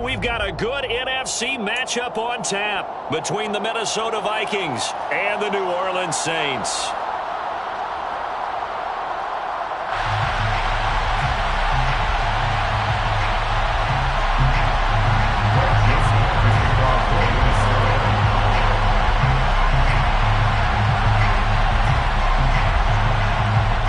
we've got a good NFC matchup on tap between the Minnesota Vikings and the New Orleans Saints.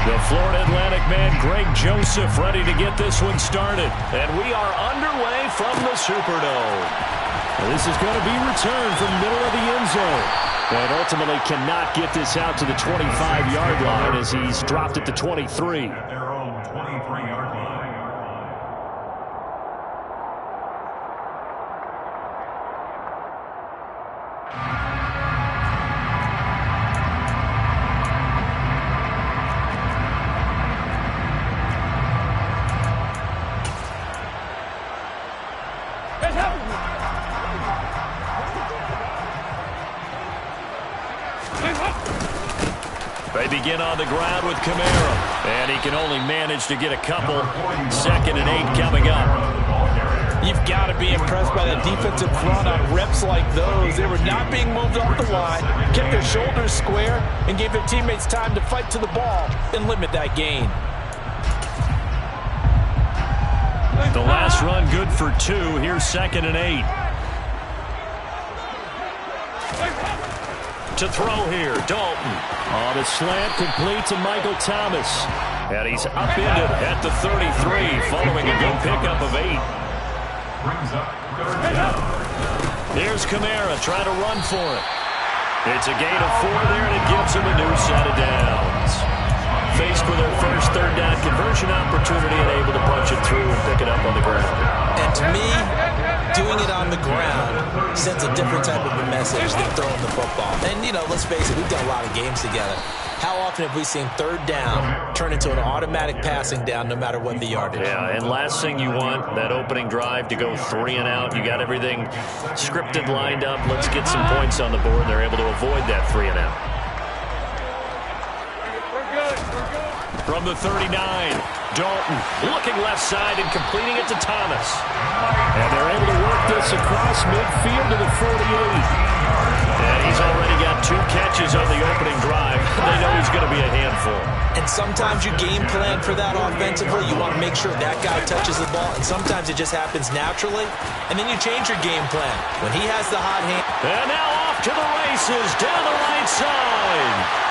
The Florida Atlantic man, Greg Joseph, ready to get this one started. And we are underway from the Superdome. This is going to be returned from the middle of the end zone. And ultimately cannot get this out to the 25-yard line as he's dropped it to 23. At their own 23-yard line. They begin on the ground with Kamara, and he can only manage to get a couple. 2nd and 8 coming up. You've got to be impressed by that defensive front on reps like those. They were not being moved off the line, kept their shoulders square, and gave their teammates time to fight to the ball and limit that gain. The last run good for 2. Here's 2nd and 8. To throw here, Dalton. On a slant, complete to Michael Thomas. And he's upended at the 33, following a good pickup of 8. Brings up 3rd down. Here's Kamara trying to run for it. It's a gain of 4 there, and it gives him a new set of downs. Faced with their first 3rd down conversion opportunity and able to punch it through and pick it up on the ground. And to me, doing it on the ground sends a different type of a message than throwing the football. And, you know, let's face it, we've done a lot of games together. How often have we seen 3rd down turn into an automatic passing down no matter what the yardage? Yeah, and last thing you want, that opening drive to go 3 and out. You got everything scripted, lined up. Let's get some points on the board. They're able to avoid that 3 and out. From the 39, Dalton looking left side and completing it to Thomas. And they're able to work this across midfield to the 48. And he's already got 2 catches on the opening drive. They know he's going to be a handful. And sometimes you game plan for that offensively. You want to make sure that guy touches the ball. And sometimes it just happens naturally. And then you change your game plan. When he has the hot hand. And now off to the races down the right side.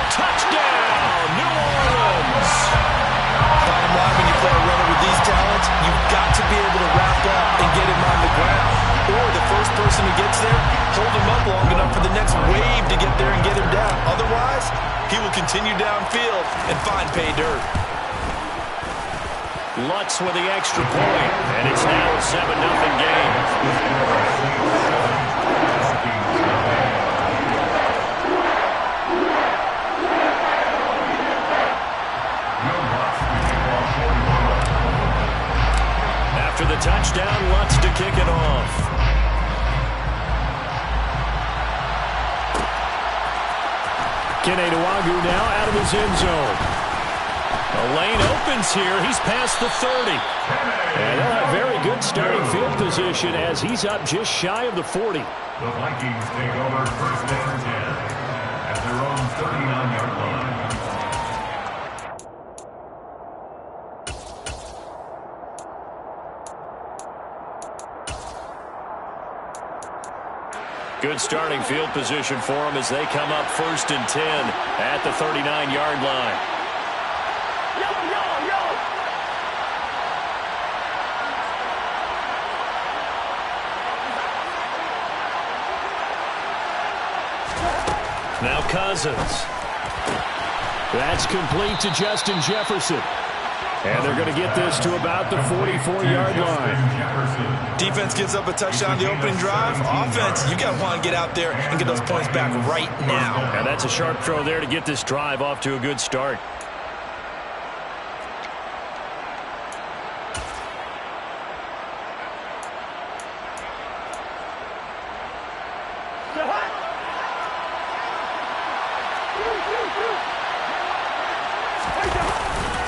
Touchdown, New Orleans. Bottom line, when you play a runner with these talents, you've got to be able to wrap up and get him on the ground. Or the first person who gets there, hold him up long enough for the next wave to get there and get him down. Otherwise, he will continue downfield and find pay dirt. Lutz with the extra point, and it's now a 7-0 game. After the touchdown, Lutz to kick it off. Keneduagu now out of his end zone. The lane opens here. He's past the 30. And they'll have very good starting field position as he's up just shy of the 40. The Vikings take over 1st and 10 at their own 39-yard line. Good starting field position for them as they come up 1st and 10 at the 39-yard line. Now Cousins. That's complete to Justin Jefferson. And they're going to get this to about the 44-yard line. Defense gives up a touchdown on the opening drive. Offense, you got to want to get out there and get those points back right now. And that's a sharp throw there to get this drive off to a good start.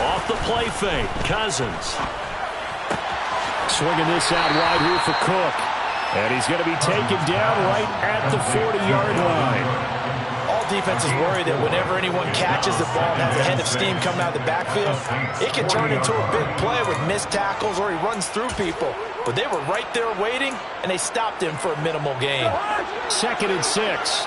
Off the play fake, Cousins. swinging this out wide here for Cook. And he's going to be taken down right at the 40-yard line. All defenses worry that whenever anyone catches the ball and has a head of steam coming out of the backfield, it can turn into a big play with missed tackles or he runs through people. But they were right there waiting, and they stopped him for a minimal gain. 2nd and 6.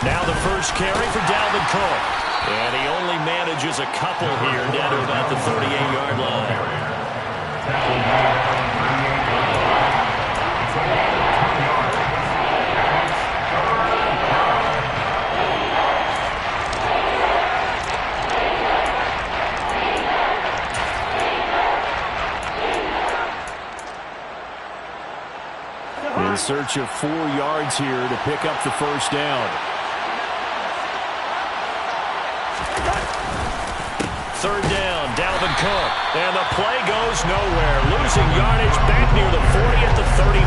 Now the first carry for Dalvin Cook. And he only manages a couple here down to about the 38-yard line. In search of 4 yards here to pick up the first down. 3rd down, Dalvin Cook. And the play goes nowhere. Losing yardage back near the 40 at the 39.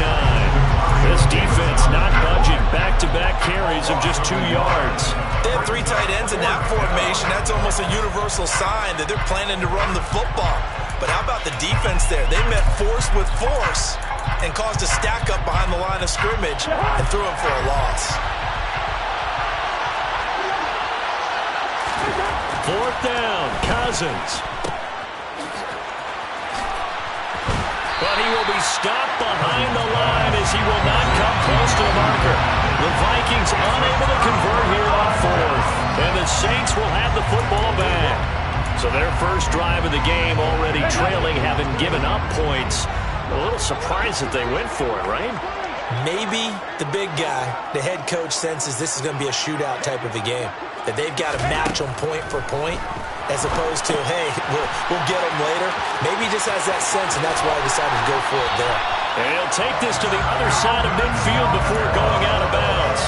This defense not budging. Back-to-back carries of just 2 yards. They have 3 tight ends in that formation. That's almost a universal sign that they're planning to run the football. But how about the defense there? They met force with force and caused a stack up behind the line of scrimmage and threw him for a loss. 4th down, Cousins. But he will be stopped behind the line as he will not come close to the marker. The Vikings unable to convert here on 4th. And the Saints will have the football back. So their first drive of the game already trailing, having given up points. A little surprised that they went for it, right? Maybe the big guy, the head coach, senses this is going to be a shootout type of a game. That they've got to match them point for point as opposed to, hey, we'll get them later. Maybe he just has that sense, and that's why he decided to go for it there. And he'll take this to the other side of midfield before going out of bounds.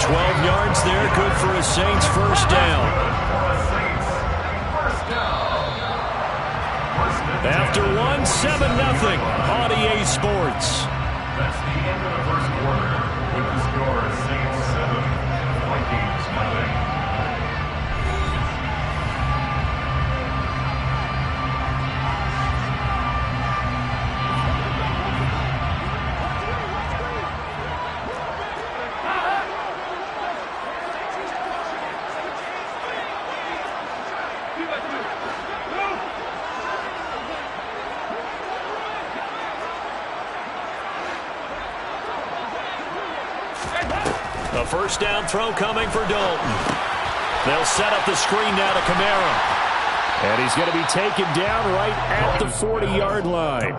12 yards there, good for a Saints first down. After 1, 7-0 on EA Sports. That's the end of the first quarter with the score Saints 7, Vikings nothing. A first down throw coming for Dalton. They'll set up the screen now to Kamara. And he's going to be taken down right at the 40-yard line.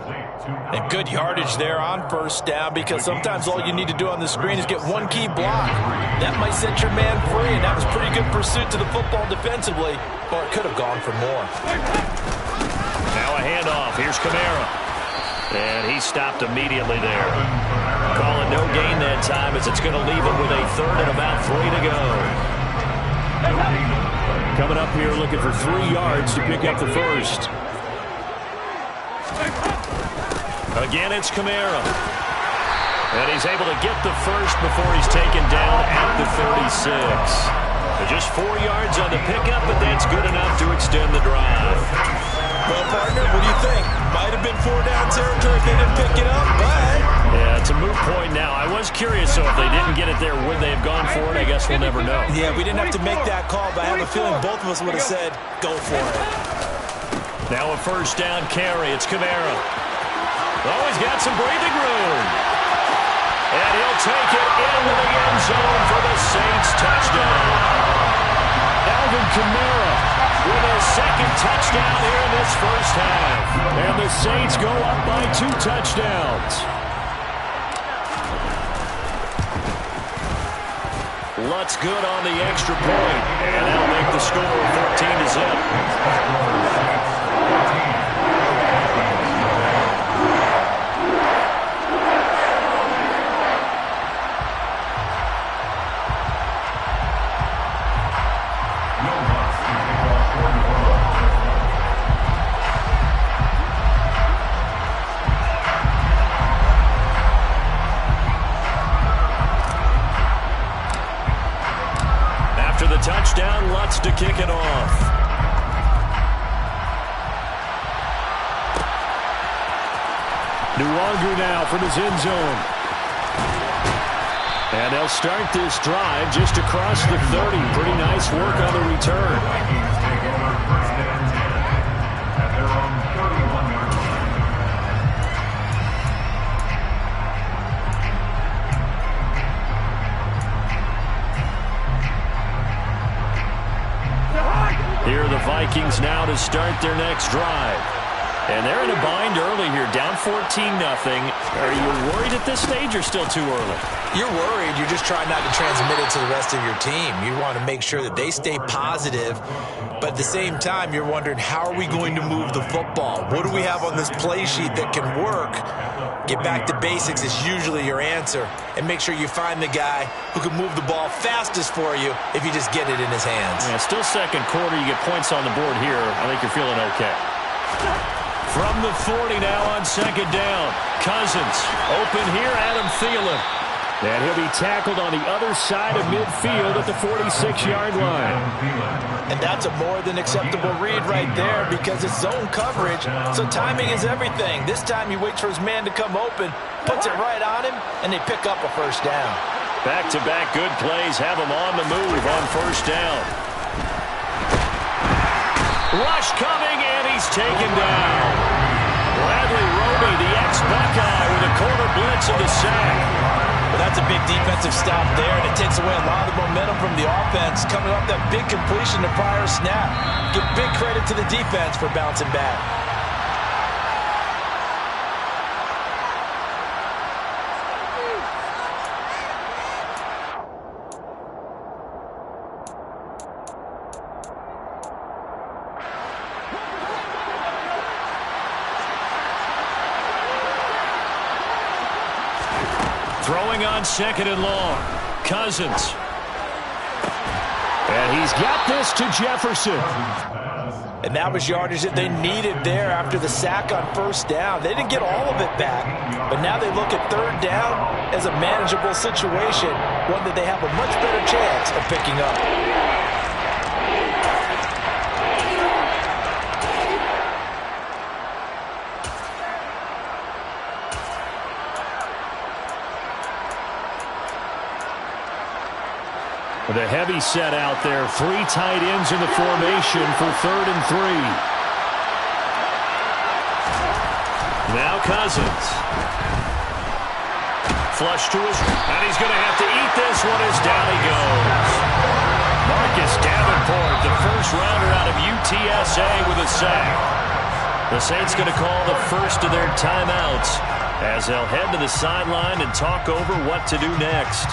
And good yardage there on first down because sometimes all you need to do on the screen is get one key block. That might set your man free, and that was pretty good pursuit to the football defensively, or it could have gone for more. Now a handoff. Here's Kamara. And he stopped immediately there. Calling no gain that time as it's going to leave him with a 3rd and about 3 to go. Coming up here looking for 3 yards to pick up the first. Again, it's Kamara. And he's able to get the first before he's taken down at the 36. Just 4 yards on the pickup, but that's good enough to extend the drive. Well, partner, what do you think? Might have been 4-down territory if they didn't pick it up, but... Yeah, it's a moot point now. I was curious, so if they didn't get it there, would they have gone for it? I guess we'll never know. Yeah, we didn't have to make that call, but I have a feeling both of us would have said, go for it. Now a first down carry. It's Kamara. Oh, he's got some breathing room. And he'll take it into the end zone for the Saints touchdown. Alvin Kamara with his 2nd touchdown here in this first half. And the Saints go up by 2 touchdowns. Lutz good on the extra point. And that'll make the score 14-0. touchdown. Lutz to kick it off. Nwangu now from his end zone. And they'll start this drive just across the 30. Pretty nice work on the return. Vikings take over first and 10 at their own 31-yard line. Here are the Vikings now to start their next drive. And they're in a bind early here, down 14-0. Are you worried at this stage or still too early? You're worried. You're just trying not to transmit it to the rest of your team. You want to make sure that they stay positive. But at the same time, you're wondering, how are we going to move the football? What do we have on this play sheet that can work? Get back to basics is usually your answer. And make sure you find the guy who can move the ball fastest for you if you just get it in his hands. Yeah, still second quarter. You get points on the board here. I think you're feeling okay. From the 40 now on second down. Cousins open here. Adam Thielen. And he'll be tackled on the other side of midfield at the 46-yard line. And that's a more than acceptable read right there because it's zone coverage, so timing is everything. This time he waits for his man to come open, puts it right on him, and they pick up a first down. Back-to-back good plays have him on the move on first down. Rush coming, and he's taken down. Bradley Roby, the ex-Buckeye, with a corner blitz of the sack. Well, that's a big defensive stop there, and it takes away a lot of the momentum from the offense coming off that big completion the prior snap. Give big credit to the defense for bouncing back. Throwing on second and long. Cousins. And he's got this to Jefferson. And that was yardage that they needed there after the sack on first down. They didn't get all of it back, but now they look at third down as a manageable situation, one that they have a much better chance of picking up. The heavy set out there. Three tight ends in the formation for 3rd and 3. Now Cousins. Flush to his, and he's going to have to eat this one as down he goes. Marcus Davenport, the first rounder out of UTSA with a sack. The Saints going to call the first of their timeouts as they'll head to the sideline and talk over what to do next.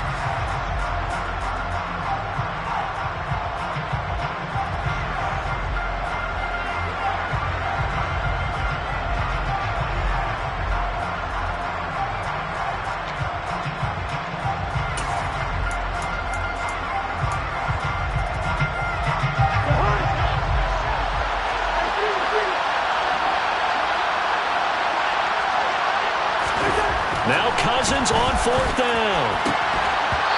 Now Cousins on 4th down.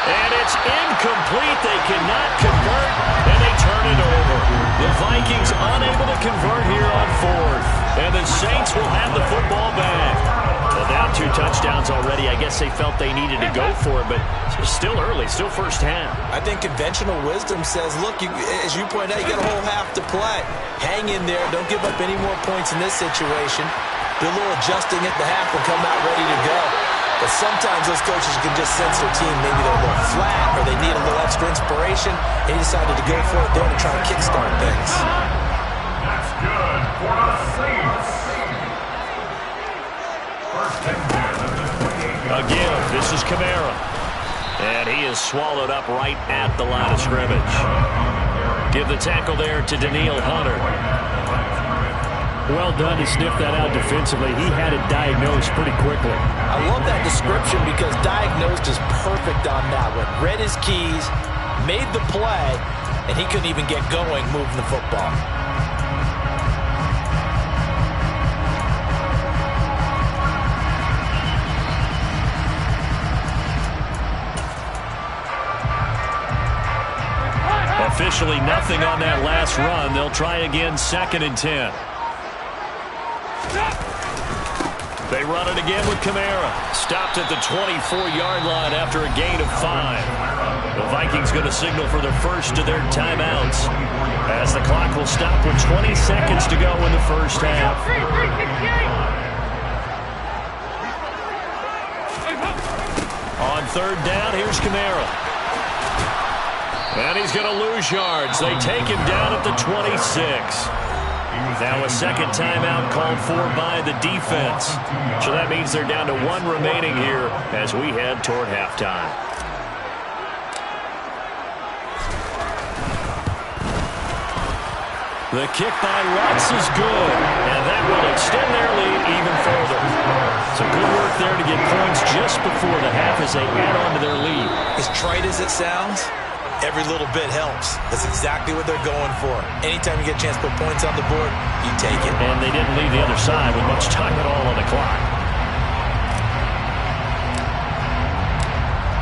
And it's incomplete. They cannot convert, and they turn it over. The Vikings unable to convert here on 4th. And the Saints will have the football back. Well, down 2 touchdowns already. I guess they felt they needed to go for it, but it's still early, still first half. I think conventional wisdom says, look, as you point out, you got a whole half to play. Hang in there. Don't give up any more points in this situation. Do a little adjusting at the half and come out ready to go. But sometimes those coaches can just sense their team. Maybe they're a little flat or they need a little extra inspiration. He decided to go for it there to try to kickstart things. That's good for the Saints. First and 10 of the 28. Again, this is Kamara. And he is swallowed up right at the line of scrimmage. Give the tackle there to Daniil Hunter. Well done to sniff that out defensively. He had it diagnosed pretty quickly. I love that description because diagnosed is perfect on that one. Read his keys, made the play, and he couldn't even get going moving the football. officially nothing on that last run. They'll try again, 2nd and 10. They run it again with Kamara. Stopped at the 24-yard line after a gain of 5. The Vikings going to signal for the first of their timeouts, as the clock will stop with 20 seconds to go in the first half. On 3rd down, here's Kamara. And he's going to lose yards. They take him down at the 26. Now a second timeout called for by the defense. So that means they're down to 1 remaining here as we head toward halftime. The kick by Lutz is good, and that will extend their lead even further. So good work there to get points just before the half as they add on to their lead. As trite as it sounds, every little bit helps. That's exactly what they're going for. Anytime you get a chance to put points on the board, you take it. And they didn't leave the other side with much time at all on the clock.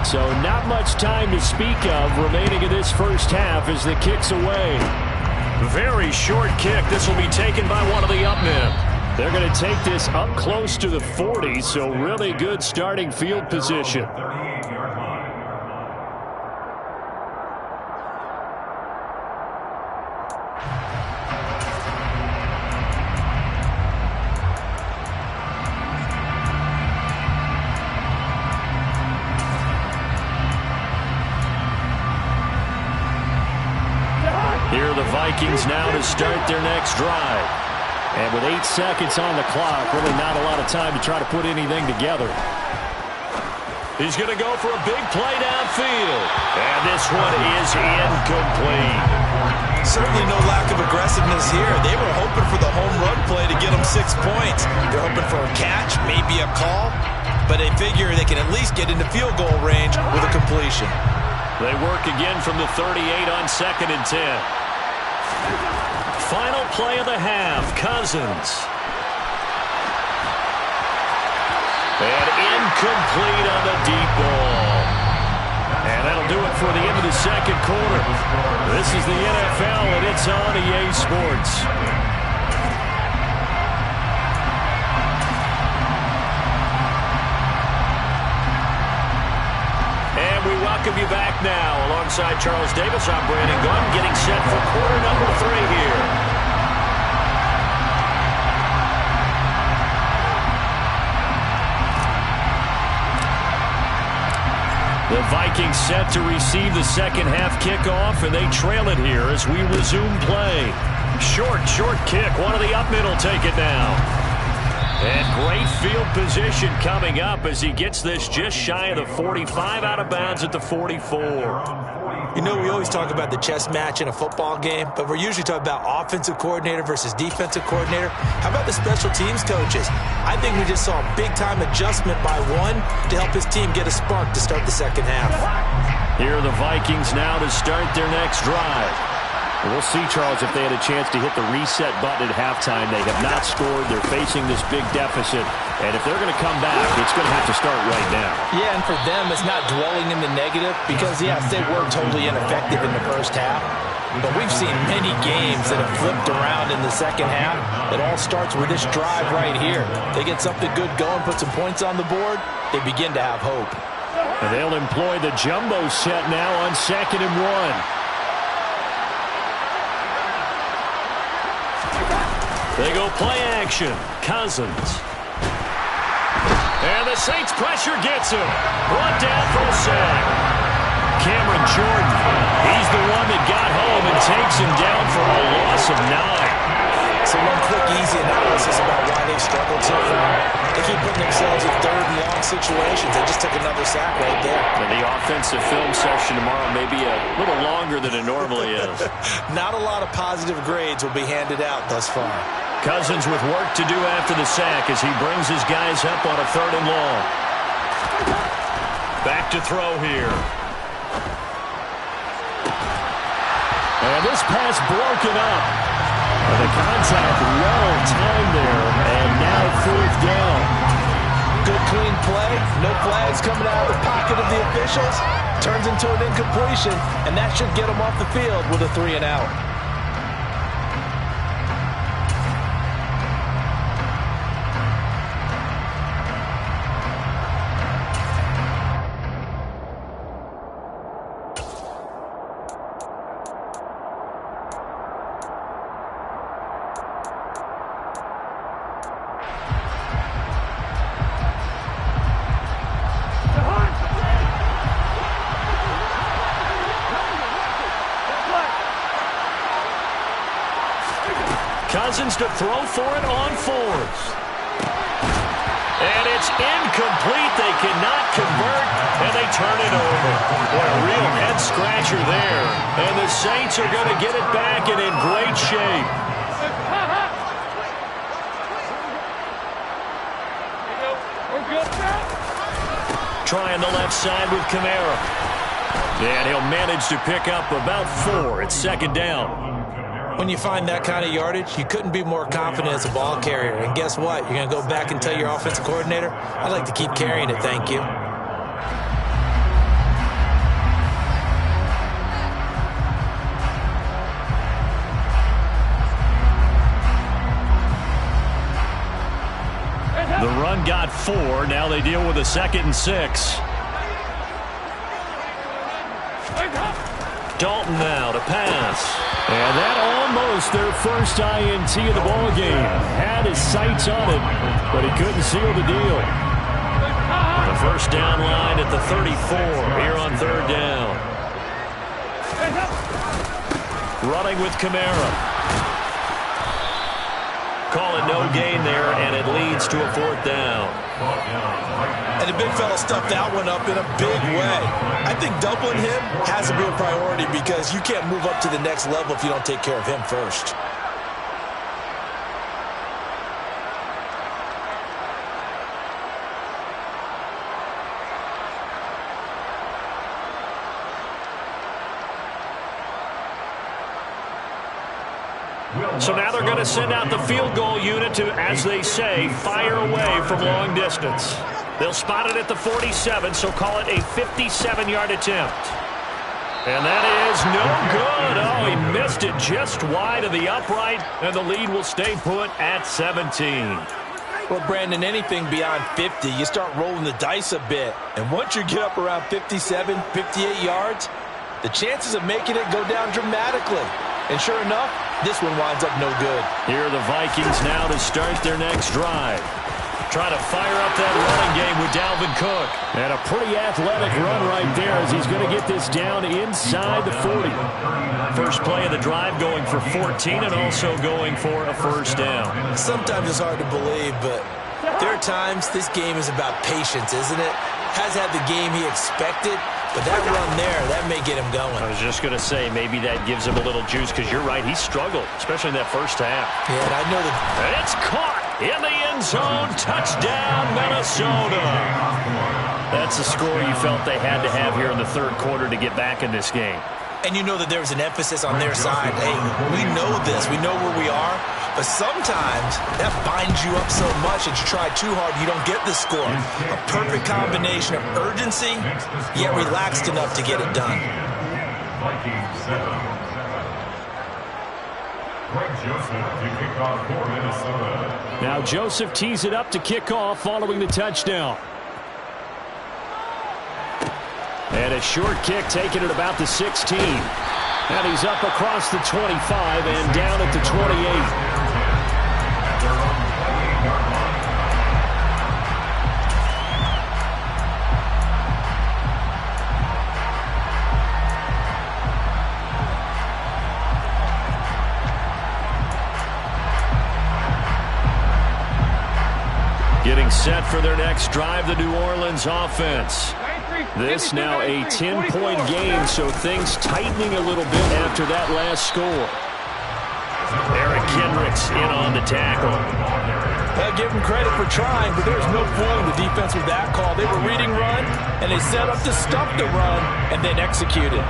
So not much time to speak of remaining in this first half as the kick's away. Very short kick. This will be taken by one of the up men. They're going to take this up close to the 40, so really good starting field position. Here are the Vikings now to start their next drive. And with 8 seconds on the clock, really not a lot of time to try to put anything together. He's going to go for a big play downfield. And this one is incomplete. Certainly no lack of aggressiveness here. They were hoping for the home run play to get them 6 points. They're hoping for a catch, maybe a call, but they figure they can at least get into field goal range with a completion. They work again from the 38 on 2nd and 10. Final play of the half, Cousins. And incomplete on the deep ball. And that'll do it for the end of the second quarter. This is the NFL, and it's on EA Sports. And we welcome you back now. Alongside Charles Davis, I'm Brandon Gunn, getting set for quarter number 3 here. The Vikings set to receive the second half kickoff, and they trail it here as we resume play. Short kick. One of the up men will take it now. And great field position coming up as he gets this just shy of the 45, out of bounds at the 44. You know, we always talk about the chess match in a football game, but we're usually talking about offensive coordinator versus defensive coordinator. How about the special teams coaches? I think we just saw a big-time adjustment by one to help his team get a spark to start the second half. Here are the Vikings now to start their next drive. We'll see, Charles, if they had a chance to hit the reset button at halftime. They have not scored. They're facing this big deficit. And if they're going to come back, it's going to have to start right now. Yeah, and for them, it's not dwelling in the negative because, yes, they were totally ineffective in the first half. But we've seen many games that have flipped around in the second half. It all starts with this drive right here. They get something good going, put some points on the board, they begin to have hope. And they'll employ the jumbo set now on 2nd and 1. They go play action. Cousins. And the Saints pressure gets him. Brought down for a sack. Cameron Jordan. He's the one that got home and takes him down for a loss of 9. So one quick, easy analysis about why they've struggled so far. They keep putting themselves in 3rd and long situations. They just took another sack right there. And the offensive film session tomorrow may be a little longer than it normally is. Not a lot of positive grades will be handed out thus far. Cousins with work to do after the sack as he brings his guys up on a 3rd and long. Back to throw here. And this pass broken up. The contact well timed there, and now 4th down. Good clean play. No flags coming out of the pocket of the officials. turns into an incompletion, and that should get him off the field with a 3 and out. Cousins to throw for it on 4th. And it's incomplete. They cannot convert, and they turn it over. What a real head-scratcher there. And the Saints are going to get it back and in great shape. Trying the left side with Kamara. And he'll manage to pick up about 4. It's 2nd down. When you find that kind of yardage, you couldn't be more confident as a ball carrier. And guess what? You're going to go back and tell your offensive coordinator, I'd like to keep carrying it, thank you. The run got 4. Now they deal with a 2nd and 6. Dalton now to pass. And that almost their first INT of the ball game. Had his sights on it, but he couldn't seal the deal. The first down line at the 34 here on 3rd down. Running with Kamara. Call it no gain there, and it leads to a 4th down. And the big fella stuffed that one up in a big way. I think doubling him has to be a priority because you can't move up to the next level if you don't take care of him first. So now they're going to send out the field goal unit to, as they say, fire away from long distance. They'll spot it at the 47, so call it a 57-yard attempt. And that is no good. Oh, he missed it just wide of the upright, and the lead will stay put at 17. Well, Brandon, anything beyond 50, you start rolling the dice a bit. And once you get up around 57, 58 yards, the chances of making it go down dramatically. And sure enough, this one winds up no good. Here are the Vikings now to start their next drive. Try to fire up that running game with Dalvin Cook. And a pretty athletic run right there as he's going to get this down inside the 40. First play of the drive going for 14 and also going for a first down. Sometimes it's hard to believe, but there are times this game is about patience, isn't it? Has had the game he expected, but that run there, that may get him going. I was just going to say, maybe that gives him a little juice because you're right, he struggled, especially in that first half. Yeah, and I know that. It's caught in the end zone. Touchdown, Minnesota. That's the score you felt they had to have here in the 3rd quarter to get back in this game. And you know that there was an emphasis on their side. Hey, we know this. We know where we are. But sometimes that binds you up so much that you try too hard, you don't get the score. A perfect combination of urgency, yet relaxed enough to get it done. Now Joseph tees it up to kick off following the touchdown. And a short kick taken at about the 16. And he's up across the 25 and down at the 28. Getting set for their next drive, the New Orleans offense. This now a 10-point game, so things tightening a little bit after that last score. Eric Kendricks in on the tackle. Well, give him credit for trying, but there's no fooling the defense with that call. They were reading run, and they set up to stop the run, and then executed.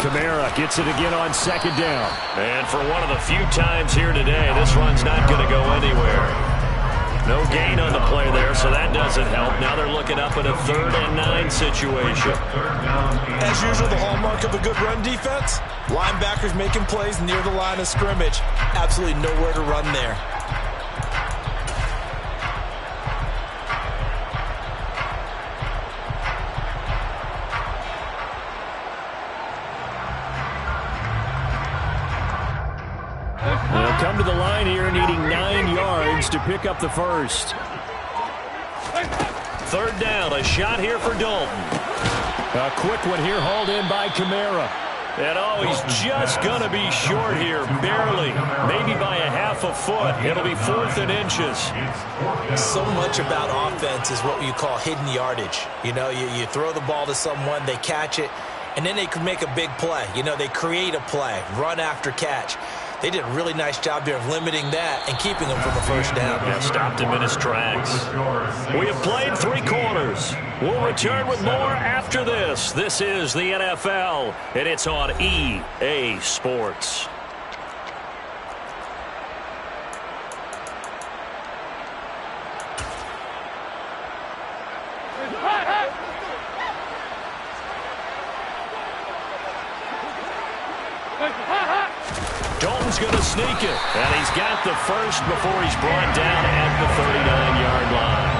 Kamara gets it again on second down. And for one of the few times here today, this run's not going to go anywhere. No gain on the play there, so that doesn't help. Now they're looking up at a 3rd and 9 situation. As usual, the hallmark of a good run defense, linebackers making plays near the line of scrimmage. Absolutely nowhere to run there. They'll come to the line here needing 9 yards to pick up the first. 3rd down, a shot here for Dalton. A quick one here hauled in by Kamara. And he's just going to be short here, barely, maybe by a half a foot. It'll be 4th and inches. So much about offense is what you call hidden yardage. You know, you throw the ball to someone, they catch it, and then they can make a big play. You know, they create a play, run after catch. They did a really nice job there of limiting that and keeping him from a first down. Yeah, stopped him in his tracks. We have played 3 quarters. We'll return with more after this. This is the NFL, and it's on EA Sports. Dalton's going to sneak it, and he's got the first before he's brought down at the 39-yard line.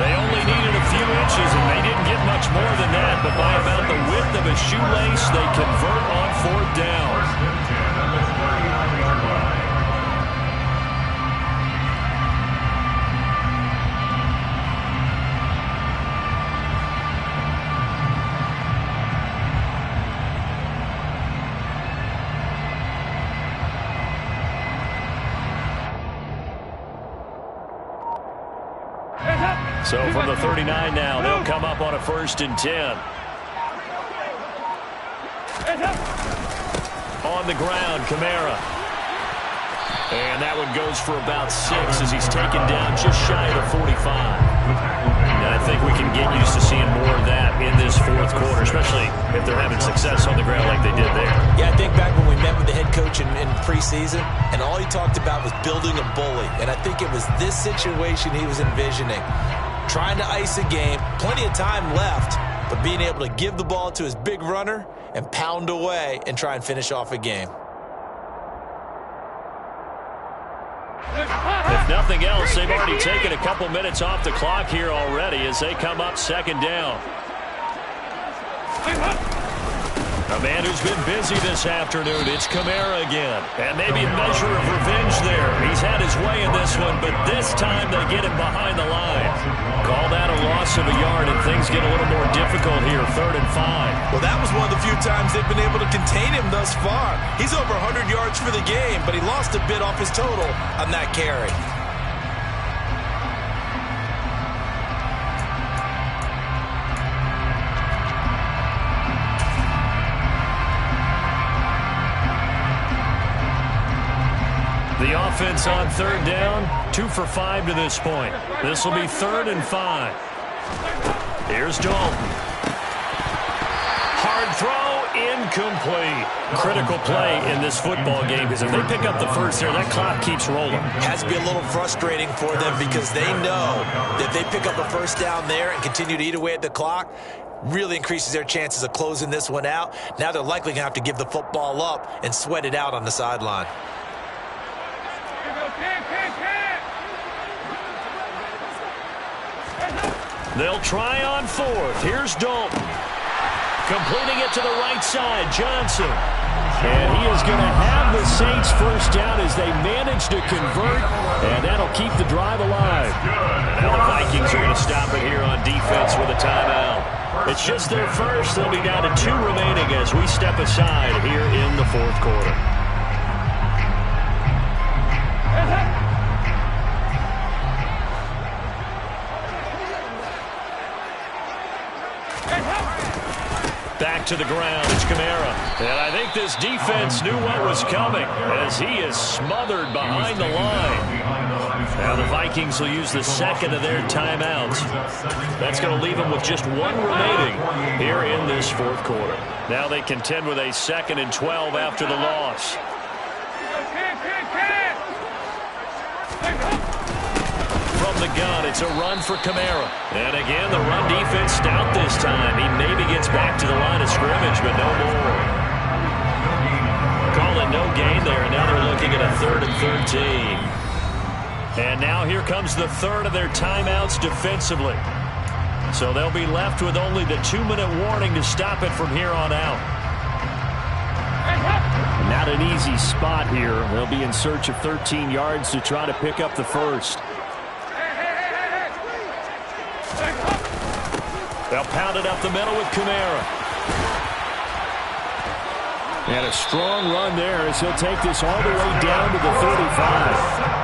They only needed a few inches, and they didn't get much more than that, but by about the width of a shoelace, they convert on 4th down. So from the 39 now, they'll come up on a 1st and 10. On the ground, Kamara. And that one goes for about 6 as he's taken down just shy of the 45. And I think we can get used to seeing more of that in this 4th quarter, especially if they're having success on the ground like they did there. Yeah, I think back when we met with the head coach in preseason, and all he talked about was building a bully. And I think it was this situation he was envisioning. Trying to ice a game, plenty of time left, but being able to give the ball to his big runner and pound away and try and finish off a game. If nothing else, they've already taken a couple minutes off the clock here already as they come up 2nd down. A man who's been busy this afternoon, it's Kamara again. And maybe a measure of revenge there. He's had his way in this one, but this time they get him behind the line. Call that a loss of a yard, and things get a little more difficult here, 3rd and 5. Well, that was one of the few times they've been able to contain him thus far. He's over 100 yards for the game, but he lost a bit off his total on that carry. The offense on 3rd down, 2 for 5 to this point. This will be 3rd and 5. Here's Dalton. Hard throw, incomplete. Critical play in this football game because if they pick up the first there, that clock keeps rolling. Has to be a little frustrating for them because they know that if they pick up a first down there and continue to eat away at the clock, really increases their chances of closing this one out. Now they're likely going to have to give the football up and sweat it out on the sideline. They'll try on 4th. Here's Dalton. Completing it to the right side, Johnson. And he is going to have the Saints first down as they manage to convert, and that'll keep the drive alive. And now the Vikings are going to stop it here on defense with a timeout. It's just their first. They'll be down to 2 remaining as we step aside here in the 4th quarter. Back to the ground. It's Kamara. And I think this defense knew what was coming as he is smothered behind the line. Now the Vikings will use the second of their timeouts. That's going to leave them with just one remaining here in this fourth quarter. Now they contend with a 2nd and 12 after the loss. From the gun, it's a run for Kamara. And again, the run defense stout this time. He maybe gets back to the line of scrimmage, but no more. Call it no gain there, and now they're looking at a 3rd and 13. And now here comes the 3rd of their timeouts defensively. So they'll be left with only the 2-minute warning to stop it from here on out. Not an easy spot here. They'll be in search of 13 yards to try to pick up the first. They'll pound it up the middle with Kamara. And a strong run there as he'll take this all the way down to the 35.